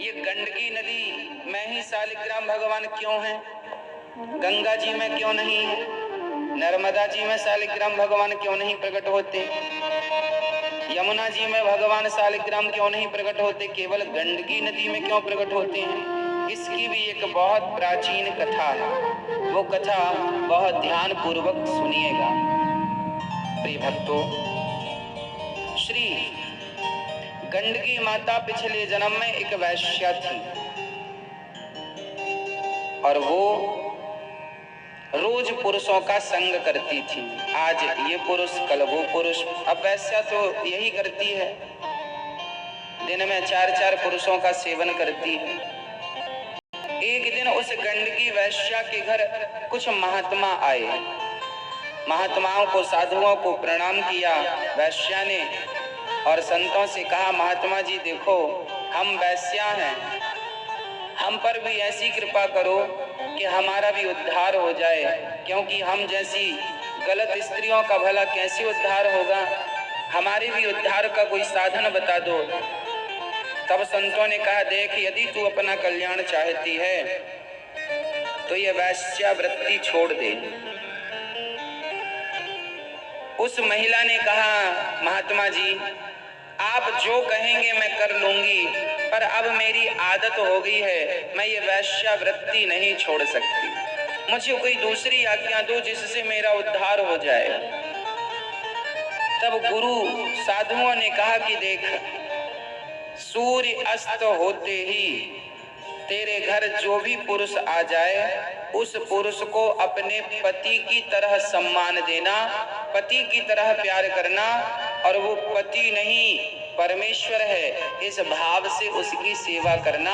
ये गंडकी नदी में ही शालिग्राम भगवान क्यों है? गंगा जी में क्यों नहीं है? नर्मदा जी में शालिग्राम भगवान क्यों नहीं प्रकट होते? यमुना जी में भगवान शालिग्राम क्यों नहीं प्रकट होते? केवल गंडकी नदी में क्यों प्रकट होते हैं? इसकी भी एक बहुत प्राचीन कथा है। वो कथा बहुत ध्यान पूर्वक सुनिएगा प्रिय भक्तों। श्री गंडकी माता पिछले जन्म में एक वैश्या थी और वो रोज पुरुषों का संग करती थी। आज ये पुरुष कल वो पुरुष। अब वैश्या तो यही करती है, दिन में 4-4 पुरुषों का सेवन करती है। एक दिन उस गंडकी वैश्या के घर कुछ महात्मा आए। महात्माओं को, साधुओं को प्रणाम किया वैश्या ने और संतों से कहा, महात्मा जी देखो, हम वैश्या हैं, हम पर भी ऐसी कृपा करो कि हमारा भी उद्धार हो जाए, क्योंकि हम जैसी गलत स्त्रियों का भला कैसे उद्धार होगा? हमारे भी उद्धार का कोई साधन बता दो। तब संतों ने कहा, देख, यदि तू अपना कल्याण चाहती है तो ये वैश्यावृत्ति छोड़ दे। उस महिला ने कहा, महात्मा जी आप जो कहेंगे मैं कर लूंगी, पर अब मेरी आदत हो गई है, मैं ये वैश्यावृत्ति नहीं छोड़ सकती। मुझे कोई दूसरी आज्ञा दो जिससे मेरा उद्धार हो जाए। तब गुरु साधुओं ने कहा कि देख, सूर्य अस्त होते ही तेरे घर जो भी पुरुष आ जाए उस पुरुष को अपने पति की तरह सम्मान देना, पति की तरह प्यार करना, और वो पति नहीं परमेश्वर है इस भाव से उसकी सेवा करना।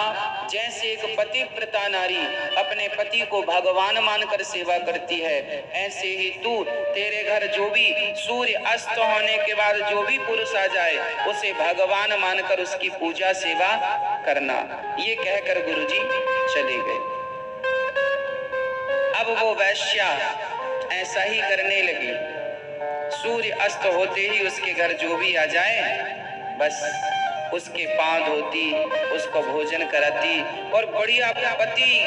जैसे एक पतिव्रता नारी अपने पति को भगवान मानकर सेवा करती है, ऐसे ही तू तेरे घर जो भी सूर्य अस्त होने के बाद जो भी पुरुष आ जाए उसे भगवान मानकर उसकी पूजा सेवा करना। ये कहकर गुरुजी चले गए। अब वो वैश्या ऐसा ही करने लगी। सूर्य अस्त होते ही उसके घर जो भी आ जाए बस उसके पांव धोती, उसको भोजन कराती और बढ़िया पति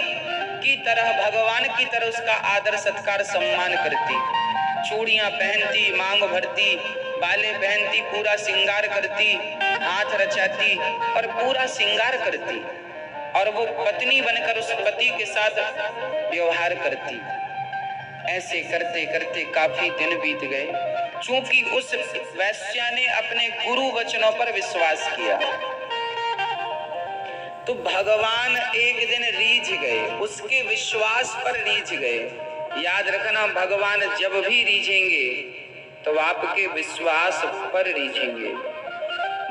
की तरह, भगवान की तरह उसका आदर सत्कार सम्मान करती। चूड़ियां पहनती, मांग भरती, बाले पहनती, पूरा श्रृंगार करती, हाथ रचाती और पूरा श्रृंगार करती, और वो पत्नी बनकर उस पति के साथ व्यवहार करती। ऐसे करते करते काफी दिन बीत गए। चूंकि उस वैश्या ने अपने गुरु वचनों पर विश्वास किया तो भगवान एक दिन रीझ गए, उसके विश्वास पर रीझ गए। याद रखना, भगवान जब भी रीझेंगे तो आपके विश्वास पर रीझेंगे।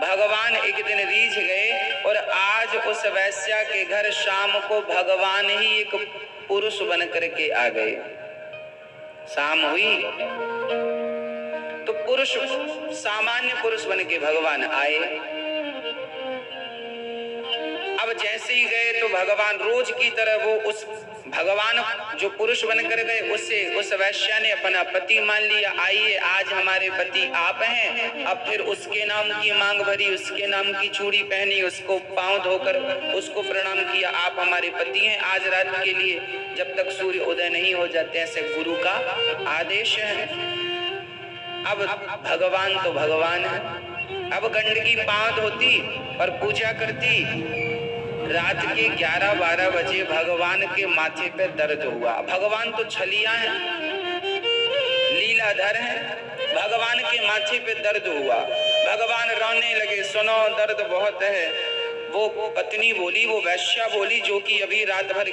भगवान एक दिन रीझ गए और आज उस वैश्या के घर शाम को भगवान ही एक पुरुष बन करके आ गए। शाम हुई तो पुरुष, सामान्य पुरुष बन के भगवान आए। अब जैसे ही गए तो भगवान रोज की तरह वो उस भगवान जो पुरुष बनकर गए उससे उस वैश्या ने अपना पति मान लिया। आइए, आज हमारे पति आप हैं। अब फिर उसके नाम की मांग भरी, उसके नाम की चूड़ी पहनी, उसको पांव धोकर उसको प्रणाम किया, आप हमारे पति हैं आज रात के लिए, जब तक सूर्य उदय नहीं हो जाते, ऐसे गुरु का आदेश है। अब भगवान तो भगवान है। अब गंडकी पांव धोती और पूजा करती। रात के 11-12 बजे भगवान के माथे पे दर्द हुआ। भगवान तो छलिया है, लीलाधर है, भगवान के माथे पे दर्द हुआ। भगवान रोने लगे, सुनो दर्द बहुत है। वो पत्नी बोली, वो वैश्या बोली, जो कि अभी रात भर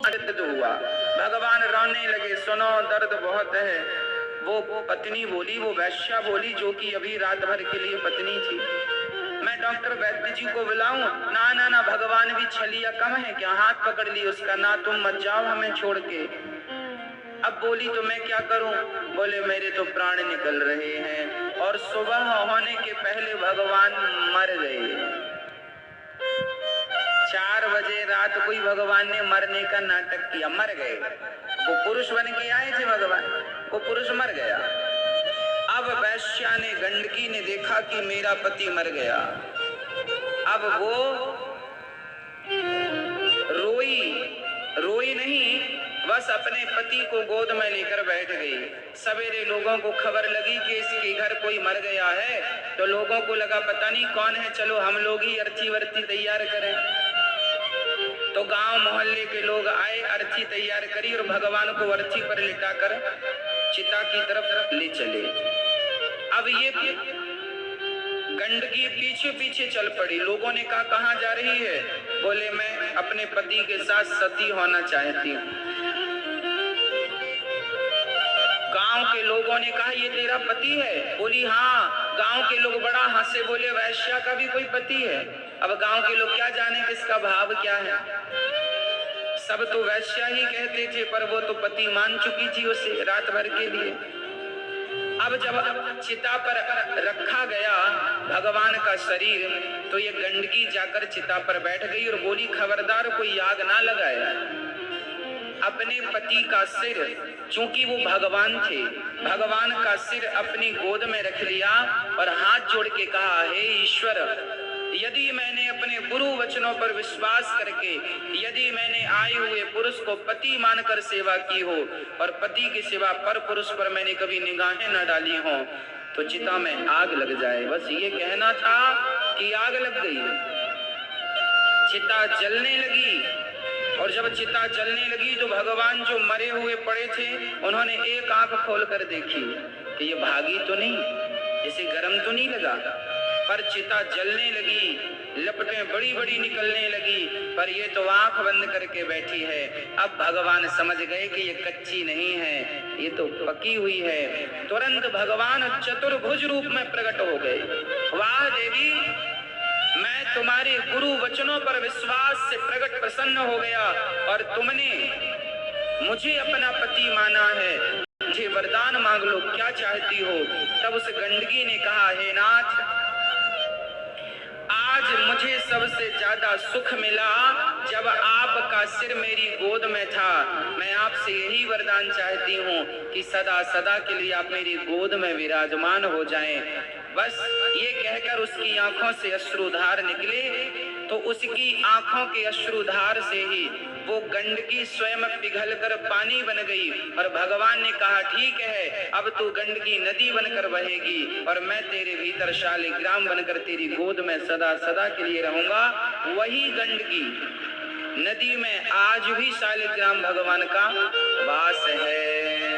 दर्द हुआ। भगवान रोने लगे, सुनो दर्द बहुत है। वो पत्नी बोली, वो वैश्या बोली, जो कि अभी रात भर के लिए पत्नी थी, मैं डॉक्टर वैद्य जी को बुलाऊं? ना ना ना, भगवान भी छलिया कम है क्या? हाथ पकड़ ली उसका, ना तुम मत जाओ हमें छोड़ के। अब बोली, तो मैं क्या करूं? बोले, मेरे तो प्राण निकल रहे हैं और सुबह होने के पहले भगवान मर गए। 4 बजे रात को ही भगवान ने मरने का नाटक किया, मर गए। वो पुरुष बन के आए थे भगवान, वो पुरुष मर गया। अब वैश्या ने, गंडकी ने देखा कि मेरा पति मर गया। अब वो रोई नहीं, बस अपने पति को गोद में लेकर बैठ गई। सवेरे लोगों को खबर लगी कि इसके घर कोई मर गया है, तो लोगों को लगा पता नहीं कौन है, चलो हम लोग ही अर्थी वर्ती तैयार करें। तो गांव मोहल्ले के लोग आए, अर्थी तैयार करी और भगवान को अर्थी पर लिटाकर चिता की तरफ ले चले। अब ये गंडकी पीछे पीछे चल पड़ी। लोगों ने कहा कहाँ जा रही है? बोले मैं अपने पति के साथ सती होना चाहती हूँ। गांव के लोगों ने कहा ये तेरा पति है? बोली हाँ। गांव के लोग बड़ा हंसे, बोले वैश्या का भी कोई पति है? अब गांव के लोग क्या जाने किसका भाव क्या है। सब तो वैश्या ही कहते थे, पर वो तो पति मान चुकी थी उसे रात भर के लिए। अब जब चिता पर रखा गया भगवान का शरीर, तो ये गंडकी जाकर चिता पर बैठ गई और बोली खबरदार कोई आग ना लगाए। अपने पति का सिर, चूंकि वो भगवान थे, भगवान का सिर अपनी गोद में रख लिया और हाथ जोड़ के कहा हे ईश्वर, यदि मैंने अपने गुरु वचनों पर विश्वास करके, यदि मैंने आए हुए पुरुष को पति मानकर सेवा की हो और पति की सेवा पर पुरुष पर मैंने कभी निगाहें न डाली हो, तो चिता में आग लग जाए। बस ये कहना था कि आग लग गई। चिता जलने लगी और जब चिता जलने लगी तो भगवान जो मरे हुए पड़े थे उन्होंने एक आंख खोलकर देखी कि ये भागी तो नहीं, इसे गर्म तो नहीं लगा। पर चिता जलने लगी, लपटें बड़ी बड़ी निकलने लगी, पर ये तो आंख बंद करके बैठी है। अब भगवान समझ गए कि ये कच्ची नहीं है, ये तो पकी हुई है। तुरंत भगवान चतुर्भुज रूप में प्रकट हो गए। वाह देवी, मैं तुम्हारे गुरु वचनों पर विश्वास से प्रकट प्रसन्न हो गया और तुमने मुझे अपना पति माना है, मुझे वरदान मांग लो, क्या चाहती हो? तब उस गंडकी ने कहा हे नाथ, आज मुझे सबसे ज्यादा सुख मिला जब आपका सिर मेरी गोद में था। मैं आपसे यही वरदान चाहती हूँ कि सदा सदा के लिए आप मेरी गोद में विराजमान हो जाएं। बस ये कहकर उसकी आंखों से अश्रुधार निकले, तो उसकी आंखों के अश्रुधार से ही वो गंडकी स्वयं पिघलकर पानी बन गई और भगवान ने कहा ठीक है, अब तू गंडकी नदी बनकर बहेगी और मैं तेरे भीतर शालिग्राम बनकर तेरी गोद में सदा सदा के लिए रहूंगा। वही गंडकी नदी में आज भी शालिग्राम भगवान का वास है।